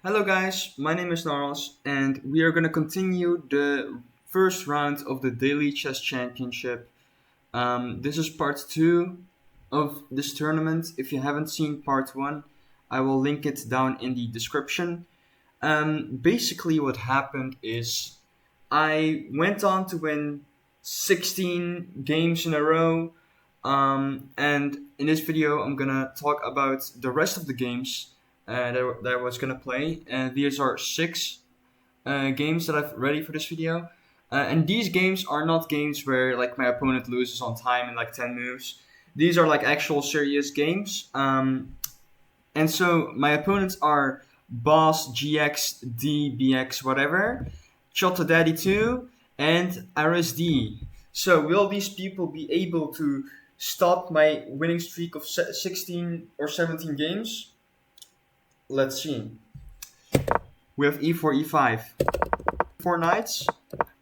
Hello guys, my name is Narls and we are going to continue the first round of the Daily Chess Championship. This is part 2 of this tournament. If you haven't seen part 1, I will link it down in the description. Basically what happened is I went on to win 16 games in a row. And in this video, I'm gonna talk about the rest of the games that I was gonna play. And these are six games that I've ready for this video. And these games are not games where like my opponent loses on time in like 10 moves. These are like actual serious games. And so my opponents are Boss, GX, D, BX, whatever, Chota Daddy 2, and RSD. So will these people be able to stop my winning streak of 16 or 17 games? Let's see. We have e4, e5. 4 knights.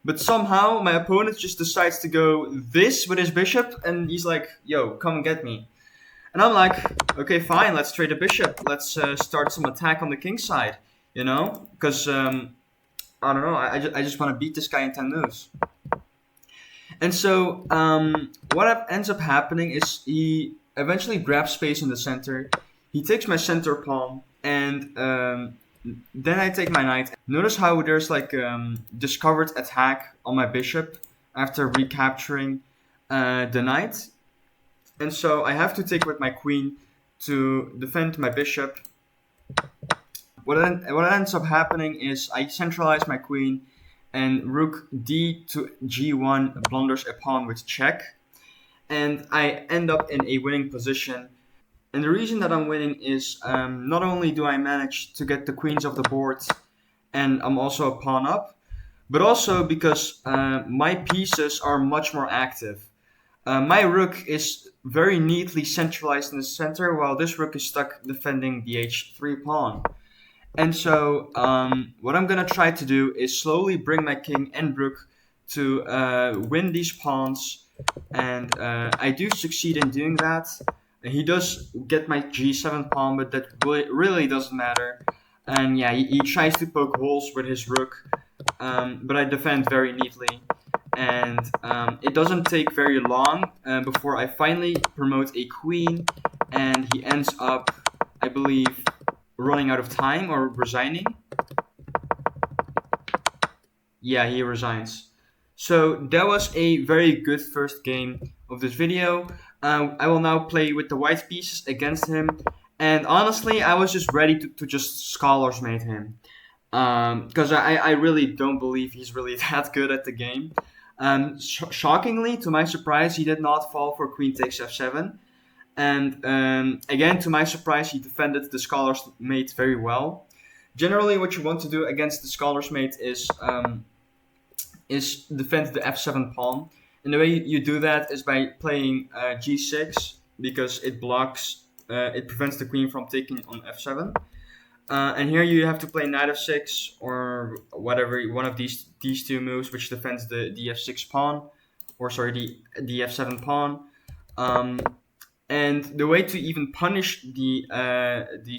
But somehow my opponent just decides to go this with his bishop, and he's like, yo, come and get me. And I'm like, okay, fine, let's trade a bishop. Let's start some attack on the king side, you know? Because, I don't know, I just want to beat this guy in 10 moves. And so what ends up happening is he eventually grabs space in the center. He takes my center pawn, and then I take my knight. Notice how there's like discovered attack on my bishop after recapturing the knight. And so I have to take with my queen to defend my bishop. What ends up happening is I centralize my queen, and rook d to g1 blunders a pawn with check. And I end up in a winning position. And the reason that I'm winning is not only do I manage to get the queens off the board, and I'm also a pawn up, but also because my pieces are much more active. My rook is very neatly centralized in the center, while this rook is stuck defending the h3 pawn. And so what I'm going to try to do is slowly bring my king and rook to win these pawns. And I do succeed in doing that. He does get my g7 pawn, but that really doesn't matter. And yeah, he tries to poke holes with his rook, but I defend very neatly. And it doesn't take very long before I finally promote a queen, and he ends up, I believe, running out of time or resigning. Yeah, he resigns. So that was a very good first game of this video. I will now play with the white pieces against him. And honestly, I was just ready to just scholars mate him. Because I really don't believe he's really that good at the game. Shockingly, to my surprise, he did not fall for queen takes f7. And again, to my surprise, he defended the scholar's mate very well. Generally, what you want to do against the scholar's mate is defend the f7 pawn. And the way you do that is by playing g6, because it blocks, it prevents the queen from taking on f7. And here you have to play knight f6 or whatever, one of these two moves, which defends the f6 pawn, or sorry, the f7 pawn. And the way to even punish the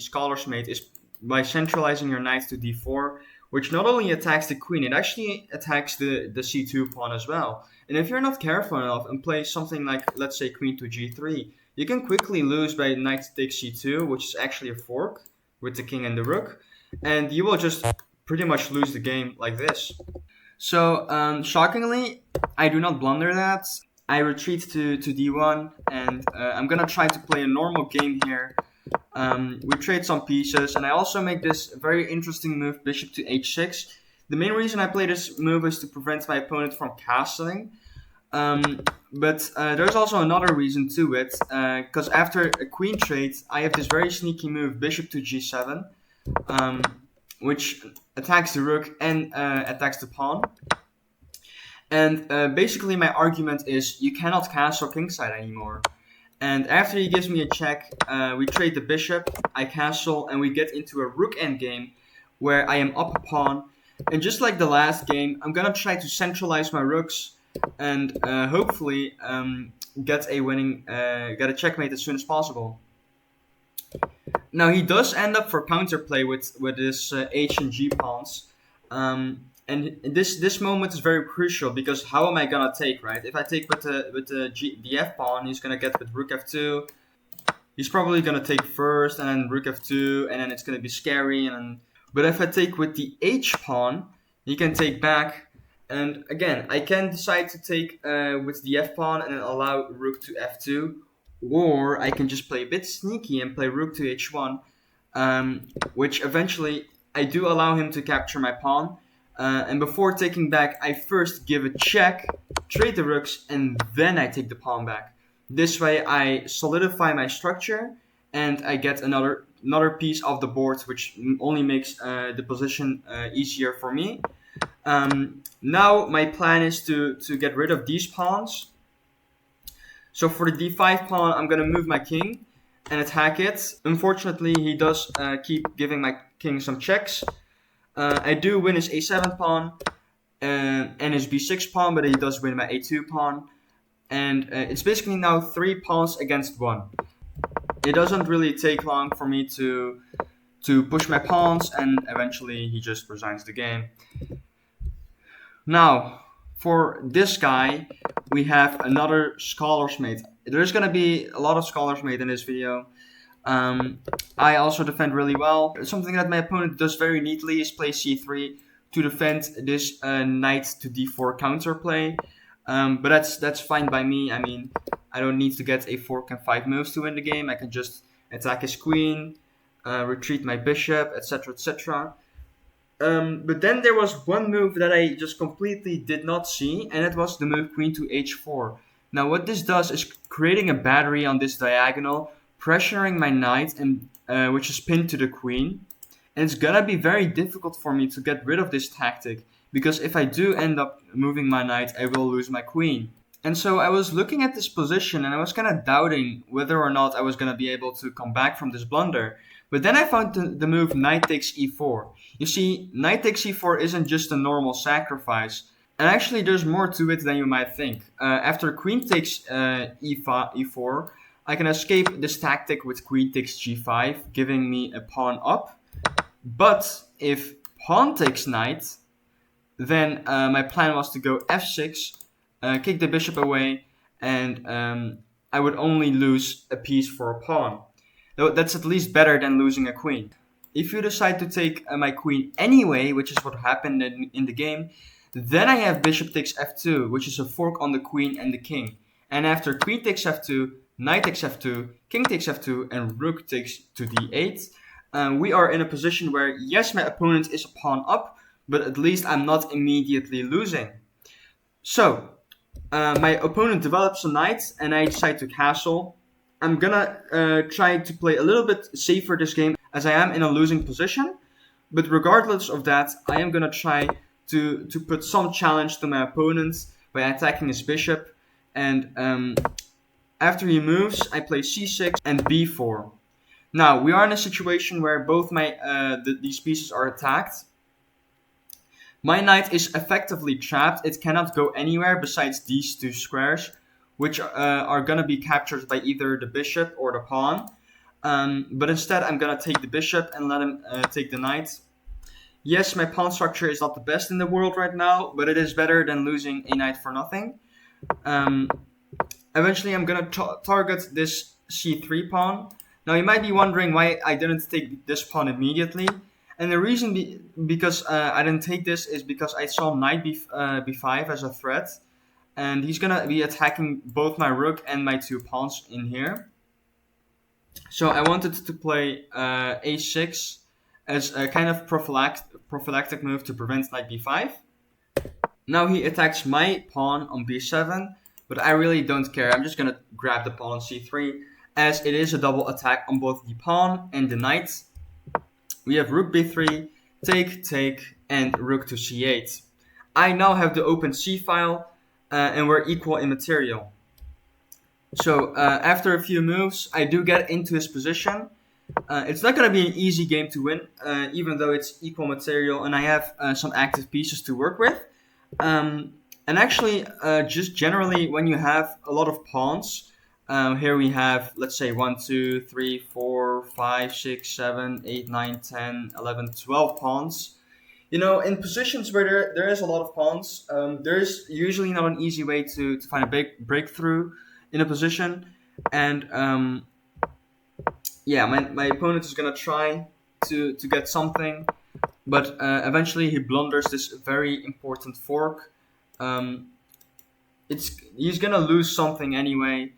scholar's mate is by centralizing your knight to d4, which not only attacks the queen, it actually attacks the c2 pawn as well. And if you're not careful enough and play something like, let's say, queen to g3, you can quickly lose by knight takes c2, which is actually a fork with the king and the rook, and you will just pretty much lose the game like this. So shockingly, I do not blunder that. I retreat to d1, and I'm gonna try to play a normal game here. We trade some pieces, and I also make this very interesting move, bishop to h6. The main reason I play this move is to prevent my opponent from castling. But there's also another reason to it, because after a queen trade, I have this very sneaky move, bishop to g7, which attacks the rook and attacks the pawn. And basically my argument is you cannot castle kingside anymore. And after he gives me a check, we trade the bishop, I castle, and we get into a rook endgame where I am up a pawn. And just like the last game, I'm gonna try to centralize my rooks and hopefully get a checkmate as soon as possible. Now he does end up for counterplay with his H and G pawns, and this moment is very crucial because how am I gonna take, right? If I take the F pawn, he's gonna get with Rook F2. He's probably gonna take first, and then Rook F2, and then it's gonna be scary. But if I take with the H pawn, he can take back, and again I can decide to take with the F pawn and then allow Rook to F2, or I can just play a bit sneaky and play Rook to H1, which eventually I do allow him to capture my pawn. And before taking back, I first give a check, trade the rooks, and then I take the pawn back. This way I solidify my structure and I get another piece of the board, which only makes the position easier for me. Now my plan is to get rid of these pawns. So for the d5 pawn, I'm going to move my king and attack it. Unfortunately, he does keep giving my king some checks. I do win his a7 pawn and his b6 pawn, but he does win my a2 pawn. And it's basically now 3 pawns against 1. It doesn't really take long for me to push my pawns, and eventually he just resigns the game. Now, for this guy, we have another Scholar's Mate. There's going to be a lot of Scholar's Mate in this video. I also defend really well. Something that my opponent does very neatly is play c3 to defend this knight to d4 counterplay. But that's fine by me. I mean, I don't need to get a fork and 5 moves to win the game. I can just attack his queen, retreat my bishop, etc., etc. But then there was one move that I just completely did not see, and it was the move queen to h4. Now what this does is creating a battery on this diagonal, pressuring my knight, and which is pinned to the queen. And it's gonna be very difficult for me to get rid of this tactic, because if I do end up moving my knight, I will lose my queen. And so I was looking at this position and I was kind of doubting whether or not I was going to be able to come back from this blunder. But then I found the move knight takes e4. You see, knight takes e4 isn't just a normal sacrifice. And actually there's more to it than you might think. After queen takes e4, I can escape this tactic with queen takes g5, giving me a pawn up. But if pawn takes knight, then my plan was to go f6, kick the bishop away, and I would only lose a piece for a pawn. Though that's at least better than losing a queen. If you decide to take my queen anyway, which is what happened in the game, then I have bishop takes f2, which is a fork on the queen and the king. And after queen takes f2, knight takes f2, king takes f2, and rook takes to d8, we are in a position where, yes, my opponent is a pawn up, but at least I'm not immediately losing. So, my opponent develops a knight, and I decide to castle. I'm gonna try to play a little bit safer this game, as I am in a losing position. But regardless of that, I am gonna try to put some challenge to my opponent by attacking his bishop. And after he moves, I play c6 and b4. Now, we are in a situation where both these pieces are attacked. My knight is effectively trapped. It cannot go anywhere besides these 2 squares, which are going to be captured by either the bishop or the pawn. But instead, I'm going to take the bishop and let him take the knight. Yes, my pawn structure is not the best in the world right now, but it is better than losing a knight for nothing. Eventually, I'm going to target this c3 pawn. Now, you might be wondering why I didn't take this pawn immediately. And the reason because I didn't take this is because I saw knight b5 as a threat. And he's going to be attacking both my rook and my 2 pawns in here. So I wanted to play a6 as a kind of prophylactic move to prevent knight b5. Now he attacks my pawn on b7, but I really don't care. I'm just going to grab the pawn on c3, as it is a double attack on both the pawn and the knight. We have rook b3, take, and rook to c8. I now have the open c-file, and we're equal in material. So after a few moves, I do get into his position. It's not going to be an easy game to win, even though it's equal material, and I have some active pieces to work with. And actually, just generally, when you have a lot of pawns, Here we have, let's say, 1, 2, 3, 4, 5, 6, 7, 8, 9, 10, 11, 12 pawns. In positions where there is a lot of pawns, there is usually not an easy way to find a big breakthrough in a position. And yeah, my opponent is going to try to get something, but eventually he blunders this very important fork. He's going to lose something anyway.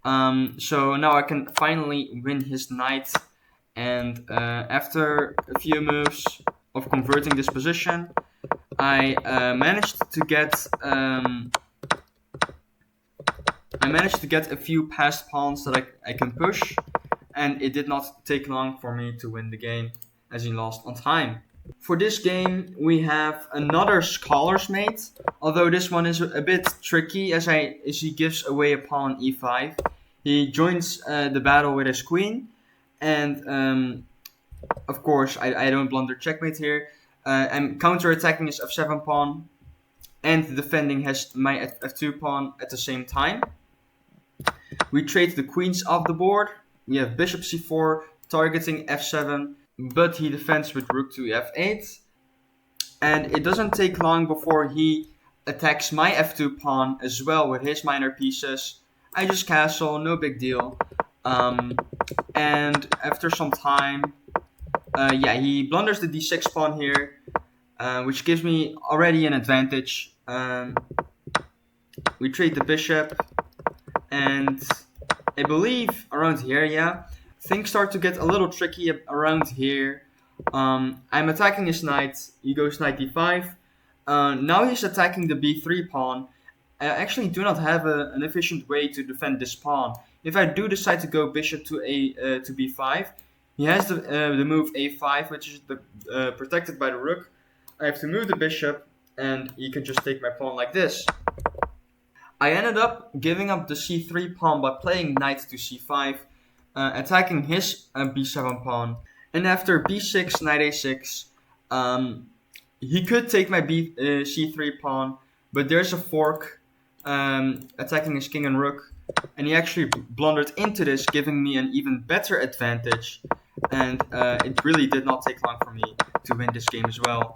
So now I can finally win his knight, and after a few moves of converting this position, I managed to get a few passed pawns that I can push, and it did not take long for me to win the game, as he lost on time. For this game, we have another Scholar's Mate, although this one is a bit tricky as he gives away a pawn on e5. He joins the battle with his queen, and of course I don't blunder checkmate here. I'm counter-attacking his f7 pawn and defending my f2 pawn at the same time. We trade the queens off the board. We have bishop c4 targeting f7, but he defends with rook to f8. And it doesn't take long before he attacks my f2 pawn as well with his minor pieces. I just castle, no big deal. And after some time, he blunders the d6 pawn here, which gives me already an advantage. We trade the bishop, and I believe around here, things start to get a little tricky around here. I'm attacking his knight. He goes knight d5. Now he's attacking the b3 pawn. I actually do not have an efficient way to defend this pawn. If I do decide to go bishop to b5, he has the move a5, which is protected by the rook. I have to move the bishop, and he can just take my pawn like this. I ended up giving up the c3 pawn by playing knight to c5, attacking his b7 pawn. And after b6, knight a6, he could take my c3 pawn, but there's a fork attacking his king and rook, and he actually blundered into this, giving me an even better advantage. And it really did not take long for me to win this game as well,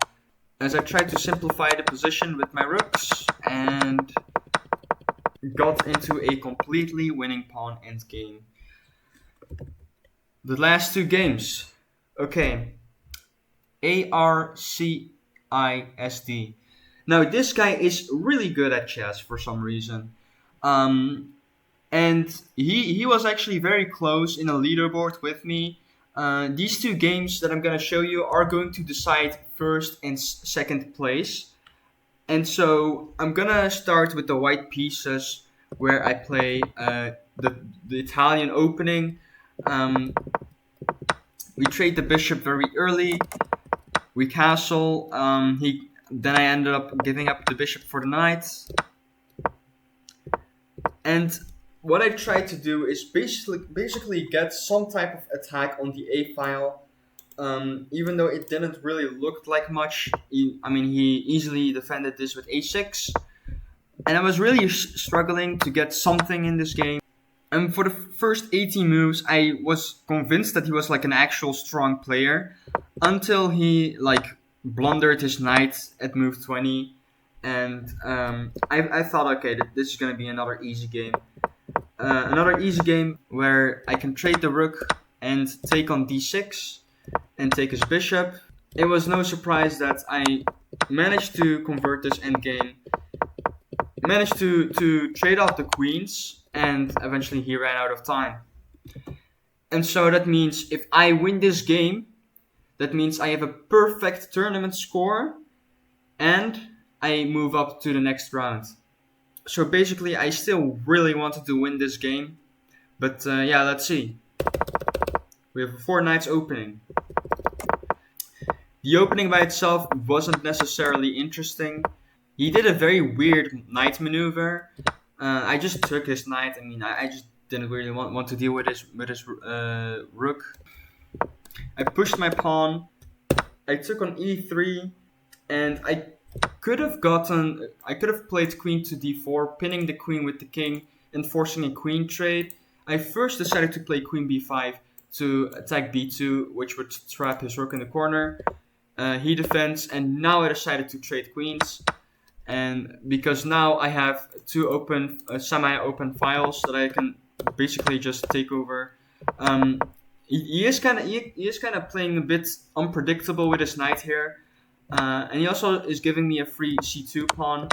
as I tried to simplify the position with my rooks and got into a completely winning pawn endgame. The last two games. Okay. ARCISD. Now this guy is really good at chess for some reason. And he was actually very close in a leaderboard with me. These two games that I'm going to show you are going to decide first and second place. And so I'm going to start with the white pieces, where I play the Italian opening. We trade the bishop very early. We castle. Then I ended up giving up the bishop for the knight. And what I tried to do is basically get some type of attack on the A file. Even though it didn't really look like much. He easily defended this with a6. And I was really struggling to get something in this game. And for the first 18 moves, I was convinced that he was like an actual strong player, until he blundered his knight at move 20. And I thought, okay, this is going to be another easy game. Another easy game where I can trade the rook and take on d6 and take his bishop. It was no surprise that I managed to convert this endgame. Managed to trade off the queens, and eventually he ran out of time. And so that means if I win this game, that means I have a perfect tournament score, and I move up to the next round. So basically, I still really wanted to win this game. But let's see. We have a 4 knights opening. The opening by itself wasn't necessarily interesting. He did a very weird knight maneuver. I just took his knight. I just didn't really want to deal with his rook. I pushed my pawn. I took on e3, and I could have played queen to d4, pinning the queen with the king enforcing a queen trade. I first decided to play queen b5 to attack b2, which would trap his rook in the corner. He defends, and now I decided to trade queens. And because now I have two open, semi-open files that I can basically just take over. He is kind of playing a bit unpredictable with his knight here, and he also is giving me a free c2 pawn,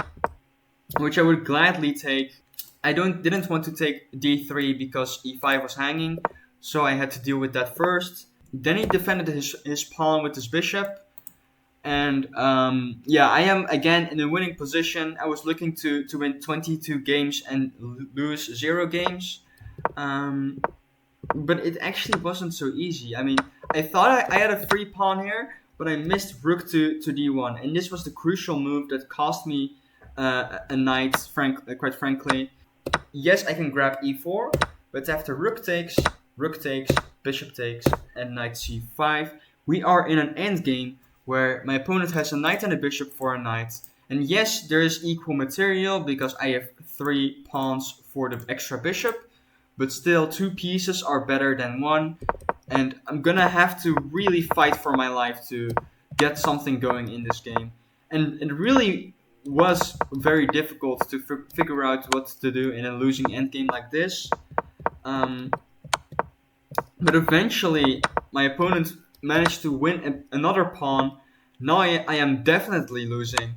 which I would gladly take. I didn't want to take d3 because e5 was hanging, so I had to deal with that first. Then he defended his pawn with his bishop. And yeah, I am again in a winning position. I was looking to win 22 games and lose 0 games. But it actually wasn't so easy. I mean, I thought I had a free pawn here, but I missed rook to d1. And this was the crucial move that cost me a knight, quite frankly. Yes, I can grab e4, but after rook takes, bishop takes, and knight c5, we are in an endgame where my opponent has a knight and a bishop for a knight. And yes, there is equal material because I have 3 pawns for the extra bishop, but still 2 pieces are better than 1, and I'm gonna have to really fight for my life to get something going in this game. And it really was very difficult to figure out what to do in a losing endgame like this. But eventually, my opponent managed to win another pawn. Now I am definitely losing.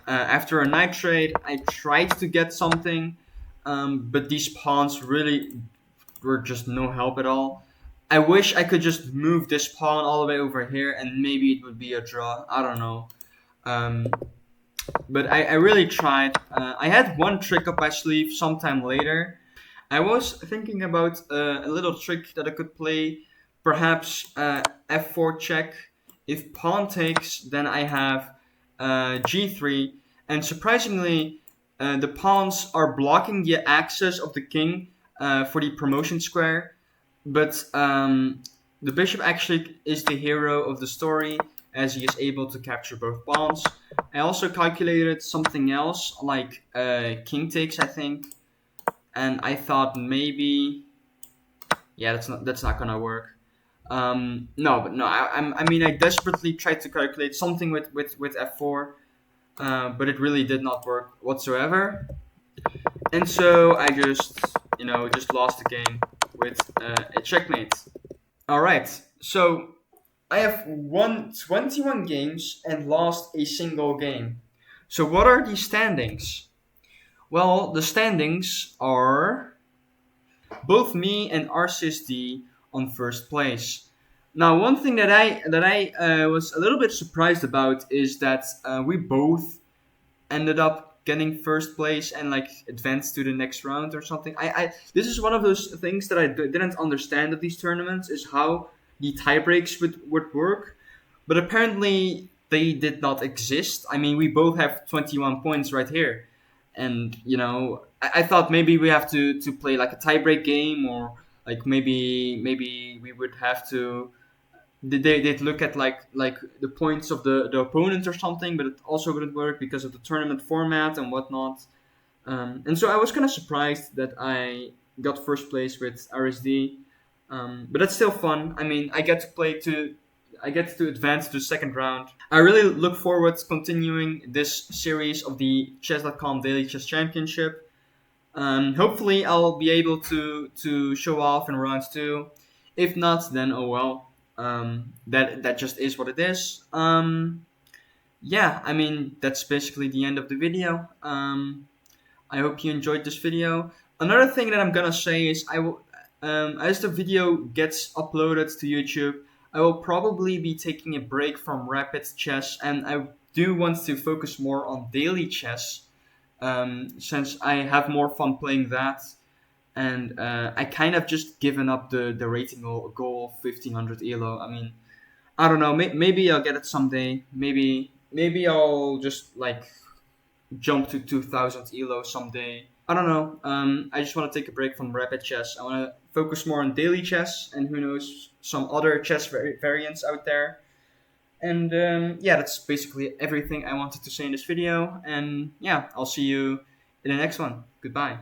After a knight trade, I tried to get something, but these pawns really were just no help at all. I wish I could just move this pawn all the way over here and maybe it would be a draw. I don't know. But I really tried. I had one trick up my sleeve sometime later. I was thinking about a little trick that I could play. Perhaps f4 check. If pawn takes, then I have g3. And surprisingly, the pawns are blocking the access of the king for the promotion square. But the bishop actually is the hero of the story, as he is able to capture both pawns. I also calculated something else, like king takes, I think. And I thought maybe, yeah, that's not gonna work. No. I mean, I desperately tried to calculate something with f4, but it really did not work whatsoever. And so I just lost the game with a checkmate. All right, so I have won 21 games and lost a single game. So what are the standings? Well, the standings are both me and RCSD on first place. Now, one thing that I was a little bit surprised about is that we both ended up getting first place and like advanced to the next round or something. This is one of those things that I didn't understand at these tournaments, is how the tiebreaks would work. But apparently they did not exist. I mean, we both have 21 points right here. And, I thought maybe we have to play like a tiebreak game, or like maybe we would have to, they'd look at like the points of the opponent or something, but it also wouldn't work because of the tournament format and whatnot. And so I was kind of surprised that I got first place with RSD. But that's still fun. I mean, I get to advance to the second round. I really look forward to continuing this series of the Chess.com Daily Chess Championship. Hopefully I'll be able to show off in rounds 2. If not, then oh well. That just is what it is. Yeah, I mean, that's basically the end of the video. I hope you enjoyed this video. Another thing that I'm gonna say is I will, as the video gets uploaded to YouTube, I will probably be taking a break from rapid chess, and I do want to focus more on daily chess, since I have more fun playing that. And I kind of just given up the rating goal of 1500 elo. I mean, I don't know. Maybe I'll get it someday. Maybe I'll just like jump to 2000 elo someday. I don't know. I just want to take a break from rapid chess. I want to focus more on daily chess, and who knows, some other chess variants out there. And yeah, that's basically everything I wanted to say in this video. And yeah, I'll see you in the next one. Goodbye.